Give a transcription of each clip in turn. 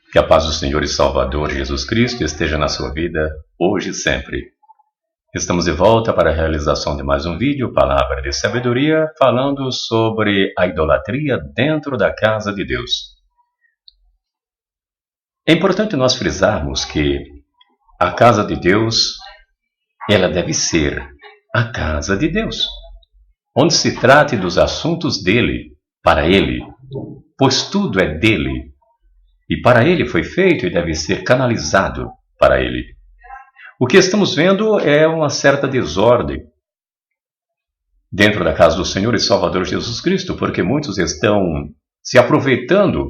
Que a paz do Senhor e Salvador Jesus Cristo esteja na sua vida, hoje e sempre. Estamos de volta para a realização de mais um vídeo, Palavra de Sabedoria, falando sobre a idolatria dentro da casa de Deus. É importante nós frisarmos que a casa de Deus, ela deve ser a casa de Deus, onde se trate dos assuntos dele, para ele, pois tudo é dele. E para ele foi feito e deve ser canalizado para ele. O que estamos vendo é uma certa desordem dentro da casa do Senhor e Salvador Jesus Cristo, porque muitos estão se aproveitando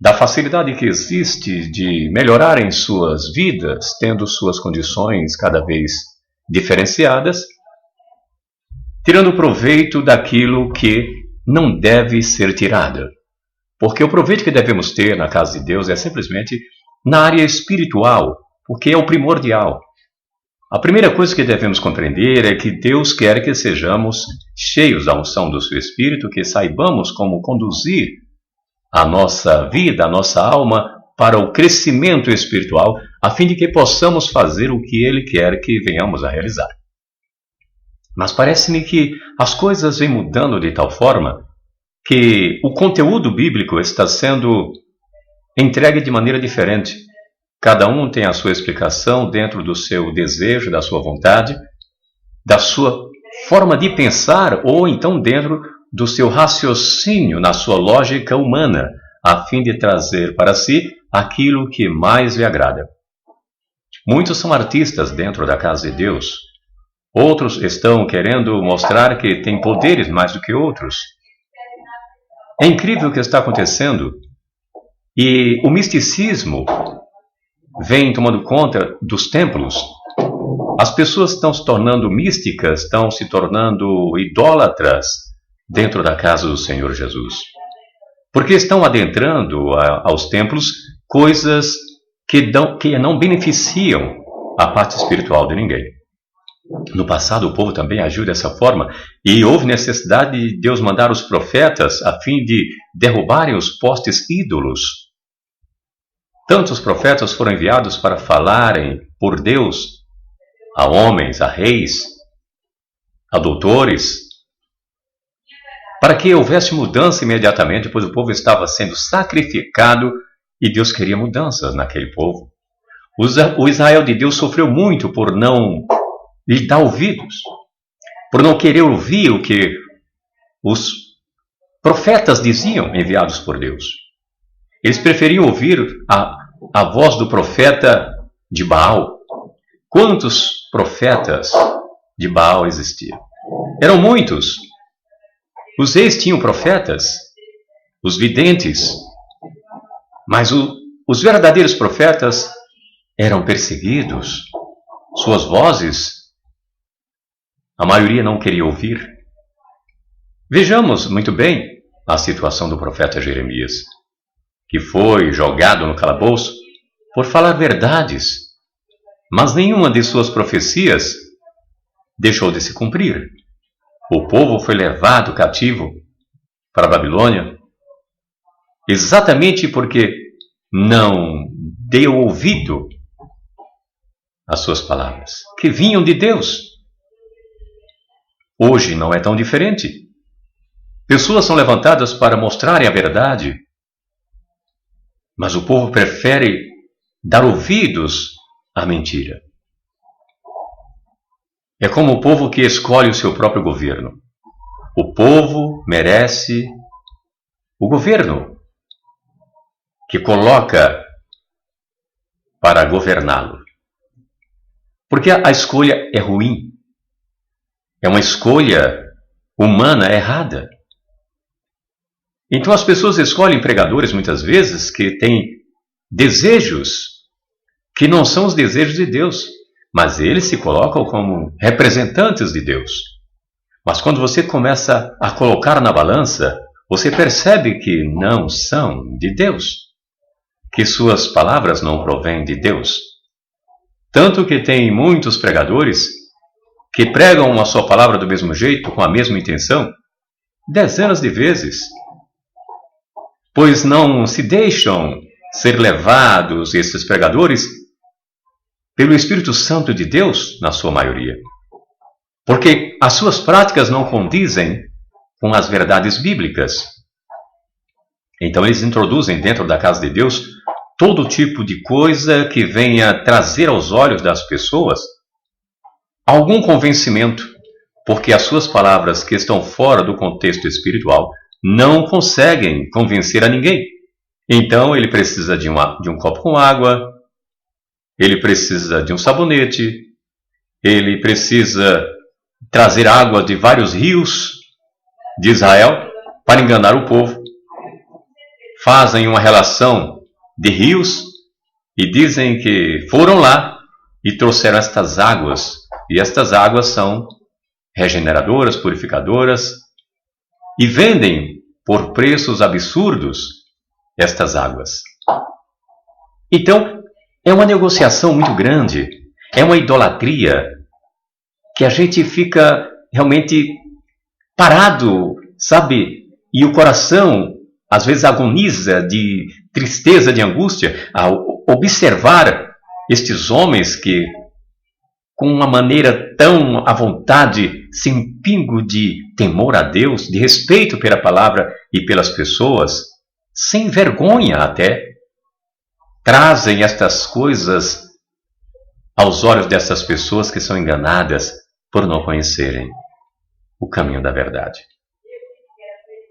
da facilidade que existe de melhorarem suas vidas, tendo suas condições cada vez diferenciadas, tirando proveito daquilo que não deve ser tirado. Porque o proveito que devemos ter na casa de Deus é simplesmente na área espiritual, porque é o primordial. A primeira coisa que devemos compreender é que Deus quer que sejamos cheios da unção do seu Espírito, que saibamos como conduzir a nossa vida, a nossa alma, para o crescimento espiritual, a fim de que possamos fazer o que Ele quer que venhamos a realizar. Mas parece-me que as coisas vêm mudando de tal forma que o conteúdo bíblico está sendo entregue de maneira diferente. Cada um tem a sua explicação dentro do seu desejo, da sua vontade, da sua forma de pensar, ou então dentro do seu raciocínio, na sua lógica humana, a fim de trazer para si aquilo que mais lhe agrada. Muitos são artistas dentro da casa de Deus. Outros estão querendo mostrar que têm poderes mais do que outros. É incrível o que está acontecendo, e o misticismo vem tomando conta dos templos. As pessoas estão se tornando místicas, estão se tornando idólatras dentro da casa do Senhor Jesus, porque estão adentrando aos templos coisas que não beneficiam a parte espiritual de ninguém. No passado o povo também agiu dessa forma e houve necessidade de Deus mandar os profetas a fim de derrubarem os postes ídolos. Tantos profetas foram enviados para falarem por Deus a homens, a reis, a doutores, para que houvesse mudança imediatamente, pois o povo estava sendo sacrificado e Deus queria mudanças naquele povo. O Israel de Deus sofreu muito por não lhe dar ouvidos, por não querer ouvir o que os profetas diziam enviados por Deus. Eles preferiam ouvir a voz do profeta de Baal. Quantos profetas de Baal existiam? Eram muitos. Os reis tinham profetas, os videntes, mas os verdadeiros profetas eram perseguidos. Suas vozes a maioria não queria ouvir. Vejamos muito bem a situação do profeta Jeremias, que foi jogado no calabouço por falar verdades, mas nenhuma de suas profecias deixou de se cumprir. O povo foi levado cativo para a Babilônia, exatamente porque não deu ouvido às suas palavras, que vinham de Deus. Hoje não é tão diferente. Pessoas são levantadas para mostrarem a verdade, mas o povo prefere dar ouvidos à mentira. É como o povo que escolhe o seu próprio governo. O povo merece o governo que coloca para governá-lo. Porque a escolha é ruim. É uma escolha humana errada. Então as pessoas escolhem pregadores muitas vezes que têm desejos que não são os desejos de Deus, mas eles se colocam como representantes de Deus. Mas quando você começa a colocar na balança, você percebe que não são de Deus, que suas palavras não provêm de Deus. Tanto que tem muitos pregadores que pregam a sua palavra do mesmo jeito, com a mesma intenção, dezenas de vezes, pois não se deixam ser levados, esses pregadores, pelo Espírito Santo de Deus, na sua maioria. Porque as suas práticas não condizem com as verdades bíblicas. Então eles introduzem dentro da casa de Deus todo tipo de coisa que venha trazer aos olhos das pessoas algum convencimento, porque as suas palavras que estão fora do contexto espiritual não conseguem convencer a ninguém. Então ele precisa de um copo com água, ele precisa de um sabonete, ele precisa trazer água de vários rios de Israel para enganar o povo. Fazem uma relação de rios e dizem que foram lá e trouxeram estas águas. E estas águas são regeneradoras, purificadoras, e vendem por preços absurdos estas águas. Então, é uma negociação muito grande, é uma idolatria que a gente fica realmente parado, sabe? E o coração, às vezes, agoniza de tristeza, de angústia, ao observar estes homens que, com uma maneira tão à vontade, sem pingo de temor a Deus, de respeito pela palavra e pelas pessoas, sem vergonha até, trazem estas coisas aos olhos dessas pessoas que são enganadas por não conhecerem o caminho da verdade.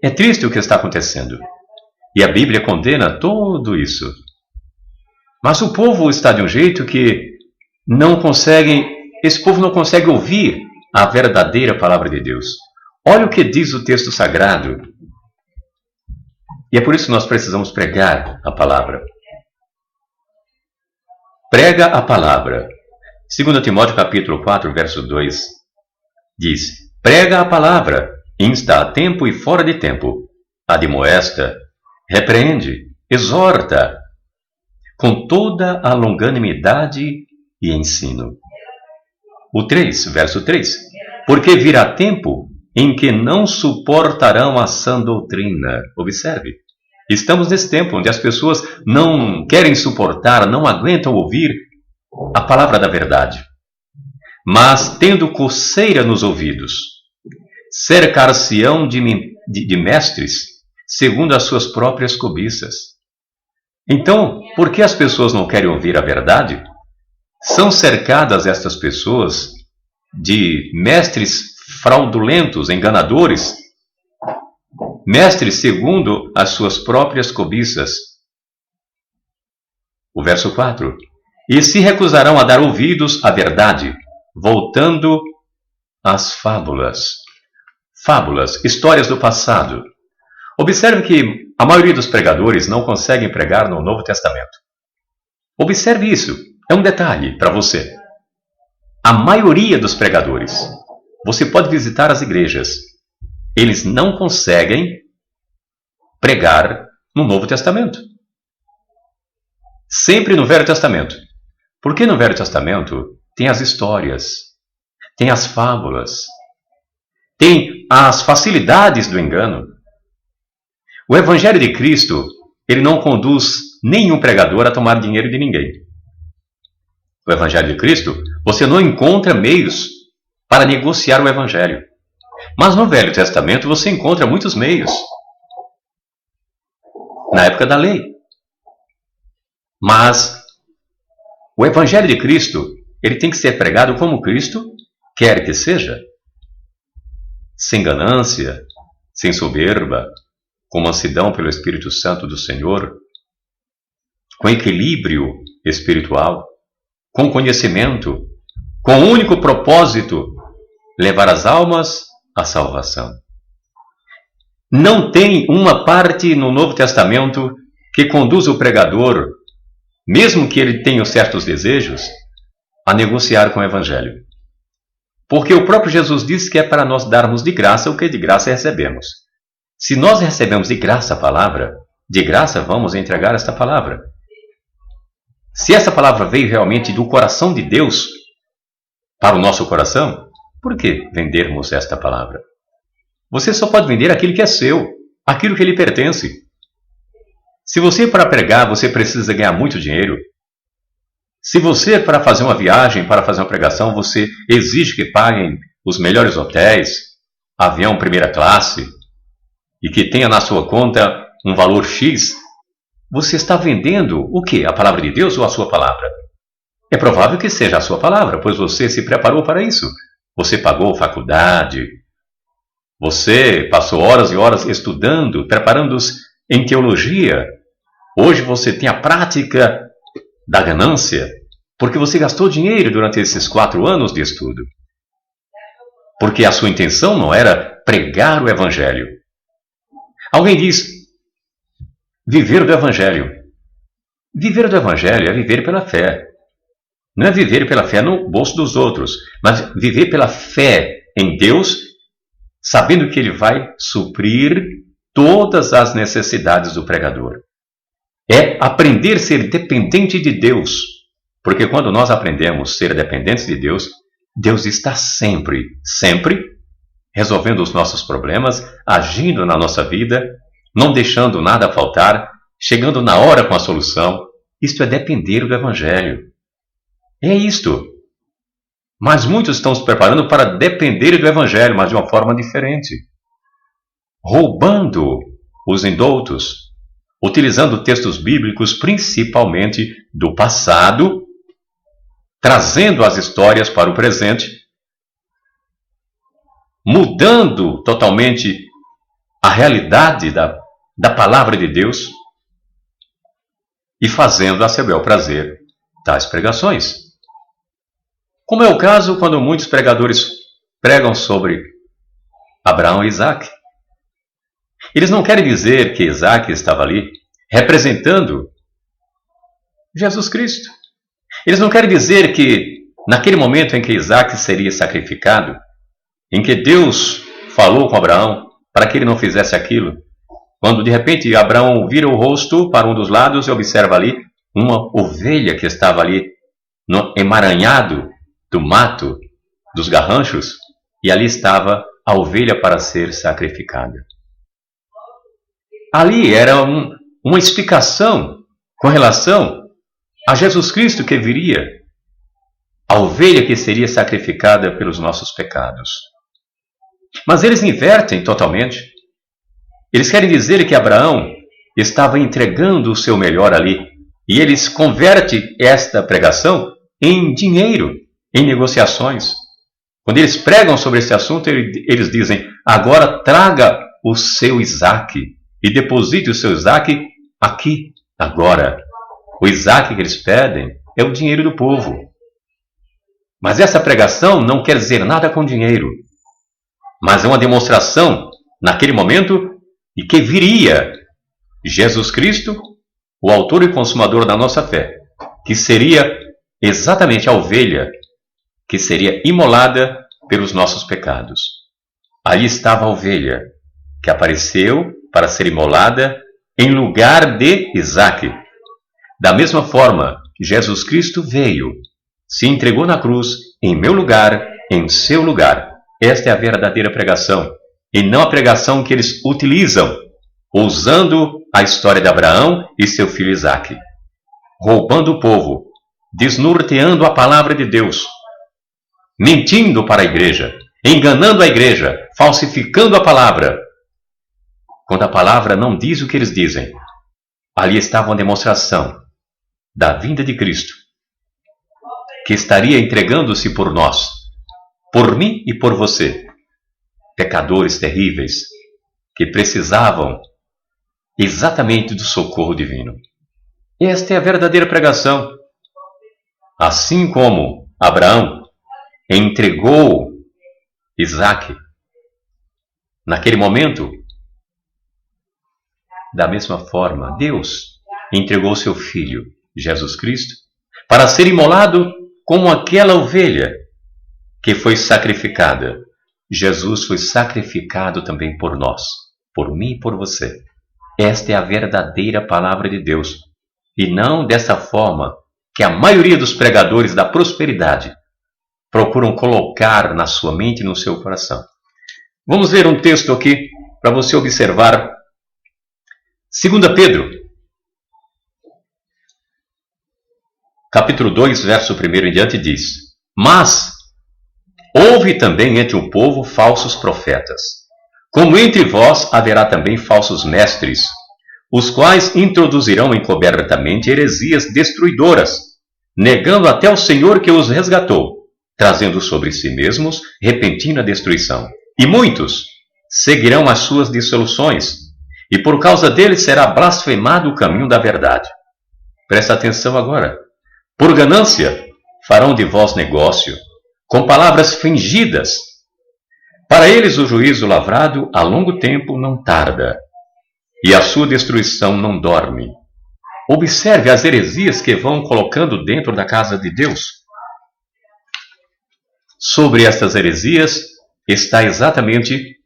É triste o que está acontecendo. E a Bíblia condena tudo isso. Mas o povo está de um jeito que esse povo não consegue ouvir a verdadeira palavra de Deus. Olha o que diz o texto sagrado. E é por isso que nós precisamos pregar a palavra. Prega a palavra. 2 Timóteo capítulo 4, verso 2, diz: prega a palavra, insta a tempo e fora de tempo, admoesta, repreende, exorta, com toda a longanimidade e ensino. O 3, verso 3, porque virá tempo em que não suportarão a sã doutrina. Observe, estamos nesse tempo onde as pessoas não querem suportar, não aguentam ouvir a palavra da verdade. Mas, tendo coceira nos ouvidos, cercar-se-ão de mestres, segundo as suas próprias cobiças. Então, por que as pessoas não querem ouvir a verdade? São cercadas estas pessoas de mestres fraudulentos, enganadores, mestres segundo as suas próprias cobiças. O verso 4. E se recusarão a dar ouvidos à verdade, voltando às fábulas. Fábulas, histórias do passado. Observe que a maioria dos pregadores não conseguem pregar no Novo Testamento. Observe isso, é um detalhe para você. A maioria dos pregadores, você pode visitar as igrejas, eles não conseguem pregar no Novo Testamento. Sempre no Velho Testamento. Porque no Velho Testamento tem as histórias, tem as fábulas, tem as facilidades do engano. O Evangelho de Cristo, ele não conduz nenhum pregador a tomar dinheiro de ninguém. O Evangelho de Cristo, você não encontra meios para negociar o Evangelho. Mas no Velho Testamento você encontra muitos meios. Na época da lei. Mas o Evangelho de Cristo, ele tem que ser pregado como Cristo quer que seja. Sem ganância, sem soberba, com mansidão pelo Espírito Santo do Senhor, com equilíbrio espiritual, com conhecimento, com o único propósito, levar as almas à salvação. Não tem uma parte no Novo Testamento que conduza o pregador, mesmo que ele tenha certos desejos, a negociar com o Evangelho. Porque o próprio Jesus disse que é para nós darmos de graça o que de graça recebemos. Se nós recebemos de graça a palavra, de graça vamos entregar esta palavra. Se essa palavra veio realmente do coração de Deus para o nosso coração, por que vendermos esta palavra? Você só pode vender aquilo que é seu, aquilo que lhe pertence. Se você, para pregar, você precisa ganhar muito dinheiro, se você, para fazer uma viagem, para fazer uma pregação, você exige que paguem os melhores hotéis, avião primeira classe, e que tenha na sua conta um valor X, você está vendendo o quê? A palavra de Deus ou a sua palavra? É provável que seja a sua palavra, pois você se preparou para isso. Você pagou faculdade, você passou horas e horas estudando, preparando-se em teologia. Hoje você tem a prática da ganância, porque você gastou dinheiro durante esses 4 anos de estudo. Porque a sua intenção não era pregar o Evangelho. Alguém diz, viver do Evangelho. Viver do Evangelho é viver pela fé. Não é viver pela fé no bolso dos outros, mas viver pela fé em Deus, sabendo que Ele vai suprir todas as necessidades do pregador. É aprender a ser dependente de Deus, porque quando nós aprendemos a ser dependentes de Deus, Deus está sempre resolvendo os nossos problemas, agindo na nossa vida, não deixando nada faltar, chegando na hora com a solução. Isto é depender do Evangelho. É isto. Mas muitos estão se preparando para depender do Evangelho, mas de uma forma diferente. Roubando os indoutos, utilizando textos bíblicos, principalmente do passado, trazendo as histórias para o presente, mudando totalmente a realidade da palavra de Deus e fazendo a seu bel prazer tais pregações. Como é o caso quando muitos pregadores pregam sobre Abraão e Isaac. Eles não querem dizer que Isaac estava ali representando Jesus Cristo. Eles não querem dizer que naquele momento em que Isaac seria sacrificado, em que Deus falou com Abraão para que ele não fizesse aquilo, quando de repente Abraão vira o rosto para um dos lados e observa ali uma ovelha que estava ali no emaranhado do mato, dos garranchos, e ali estava a ovelha para ser sacrificada. Ali era uma explicação com relação a Jesus Cristo que viria, a ovelha que seria sacrificada pelos nossos pecados. Mas eles invertem totalmente. Eles querem dizer que Abraão estava entregando o seu melhor ali, e eles convertem esta pregação em dinheiro, em negociações. Quando eles pregam sobre esse assunto, eles dizem, agora traga o seu Isaac e deposite o seu Isaac aqui, agora. O Isaac que eles pedem é o dinheiro do povo. Mas essa pregação não quer dizer nada com dinheiro, mas é uma demonstração, naquele momento, de que viria Jesus Cristo, o autor e consumador da nossa fé, que seria exatamente a ovelha que seria imolada pelos nossos pecados. Ali estava a ovelha, que apareceu para ser imolada em lugar de Isaac. Da mesma forma, Jesus Cristo veio, se entregou na cruz, em meu lugar, em seu lugar. Esta é a verdadeira pregação, e não a pregação que eles utilizam, usando a história de Abraão e seu filho Isaac, roubando o povo, desnorteando a palavra de Deus, mentindo para a igreja, enganando a igreja, falsificando a palavra. Quando a palavra não diz o que eles dizem, ali estava uma demonstração da vinda de Cristo, que estaria entregando-se por nós, por mim e por você, pecadores terríveis, que precisavam exatamente do socorro divino. Esta é a verdadeira pregação. Assim como Abraão entregou Isaac naquele momento, da mesma forma, Deus entregou seu Filho, Jesus Cristo, para ser imolado como aquela ovelha que foi sacrificada. Jesus foi sacrificado também por nós, por mim e por você. Esta é a verdadeira palavra de Deus, e não dessa forma que a maioria dos pregadores da prosperidade procuram colocar na sua mente e no seu coração. Vamos ver um texto aqui para você observar. 2 Pedro, capítulo 2, verso 1 em diante diz: Mas houve também entre o povo falsos profetas, como entre vós haverá também falsos mestres, os quais introduzirão encobertamente heresias destruidoras, negando até o Senhor que os resgatou, trazendo sobre si mesmos repentina destruição. E muitos seguirão as suas dissoluções, e por causa deles será blasfemado o caminho da verdade. Presta atenção agora. Por ganância farão de vós negócio, com palavras fingidas. Para eles o juízo lavrado a longo tempo não tarda, e a sua destruição não dorme. Observe as heresias que vão colocando dentro da casa de Deus. Sobre estas heresias está exatamente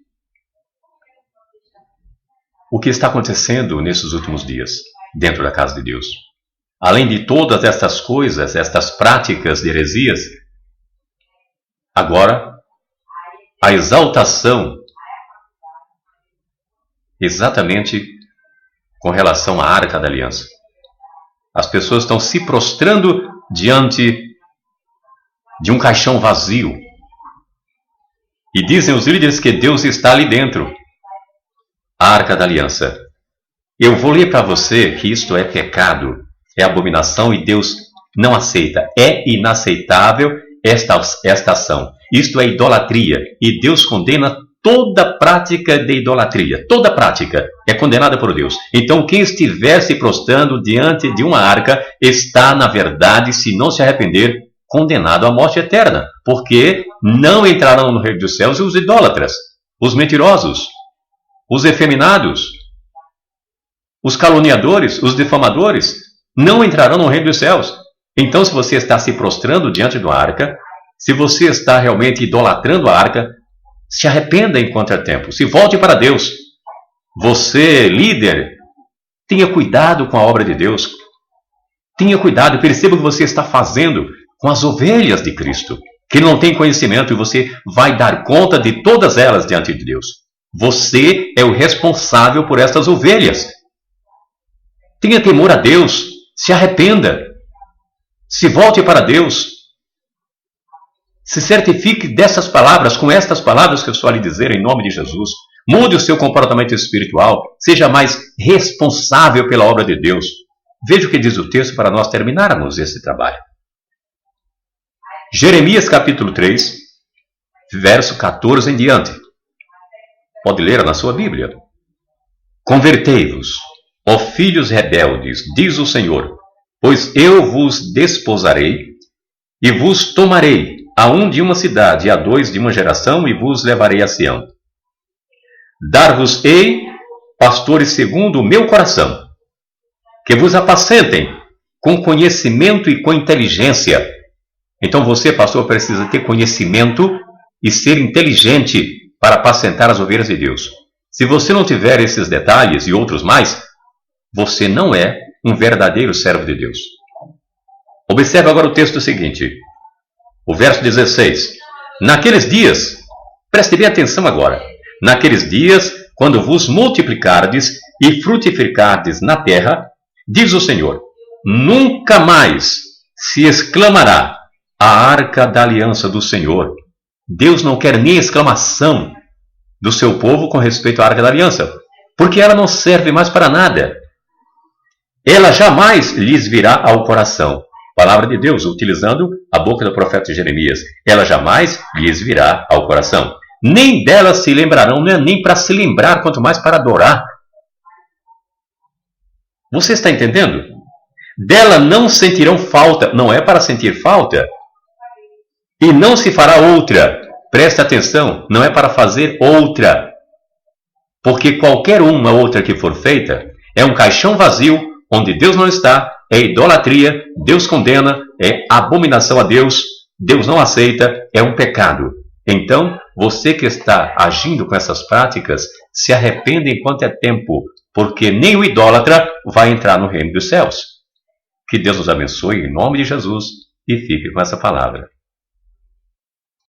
o que está acontecendo nesses últimos dias, dentro da casa de Deus. Além de todas estas coisas, estas práticas de heresias, agora, a exaltação exatamente com relação à Arca da Aliança. As pessoas estão se prostrando diante de um caixão vazio. E dizem os líderes que Deus está ali dentro. A Arca da Aliança. Eu vou ler para você que isto é pecado, é abominação e Deus não aceita. É inaceitável esta ação. Isto é idolatria. E Deus condena toda prática de idolatria. Toda prática é condenada por Deus. Então quem estiver se prostrando diante de uma arca está, na verdade, se não se arrepender, condenado à morte eterna. Porque não entrarão no reino dos céus os idólatras, os mentirosos, os efeminados, os caluniadores, os difamadores, não entrarão no reino dos céus. Então, se você está se prostrando diante de uma arca, se você está realmente idolatrando a arca, se arrependa enquanto é tempo. Se volte para Deus. Você, líder, tenha cuidado com a obra de Deus. Tenha cuidado, perceba o que você está fazendo com as ovelhas de Cristo, que não tem conhecimento, e você vai dar conta de todas elas diante de Deus. Você é o responsável por estas ovelhas. Tenha temor a Deus, se arrependa, se volte para Deus, se certifique dessas palavras, com estas palavras que eu estou a lhe dizer em nome de Jesus. Mude o seu comportamento espiritual, seja mais responsável pela obra de Deus. Veja o que diz o texto para nós terminarmos esse trabalho. Jeremias capítulo 3, verso 14 em diante. Pode ler na sua Bíblia. Convertei-vos, ó filhos rebeldes, diz o Senhor, pois eu vos desposarei e vos tomarei, a um de uma cidade e a dois de uma geração, e vos levarei a Sião. Dar-vos-ei pastores segundo o meu coração, que vos apacentem com conhecimento e com inteligência. Então você, pastor, precisa ter conhecimento e ser inteligente para apacentar as ovelhas de Deus. Se você não tiver esses detalhes e outros mais, você não é um verdadeiro servo de Deus. Observe agora o texto seguinte, o verso 16. Naqueles dias, preste bem atenção agora, naqueles dias, quando vos multiplicardes e frutificardes na terra, diz o Senhor, nunca mais se exclamará a arca da aliança do Senhor. Deus não quer nem exclamação do seu povo com respeito à arca da aliança, porque ela não serve mais para nada. Ela jamais lhes virá ao coração. Palavra de Deus, utilizando a boca do profeta Jeremias. Ela jamais lhes virá ao coração. Nem dela se lembrarão, não é nem para se lembrar, quanto mais para adorar. Você está entendendo? Dela não sentirão falta, não é para sentir falta. E não se fará outra. Presta atenção, não é para fazer outra. Porque qualquer uma outra que for feita é um caixão vazio, onde Deus não está, é idolatria, Deus condena, é abominação a Deus, Deus não aceita, é um pecado. Então, você que está agindo com essas práticas, se arrependa enquanto é tempo, porque nem o idólatra vai entrar no reino dos céus. Que Deus nos abençoe em nome de Jesus e fique com essa palavra.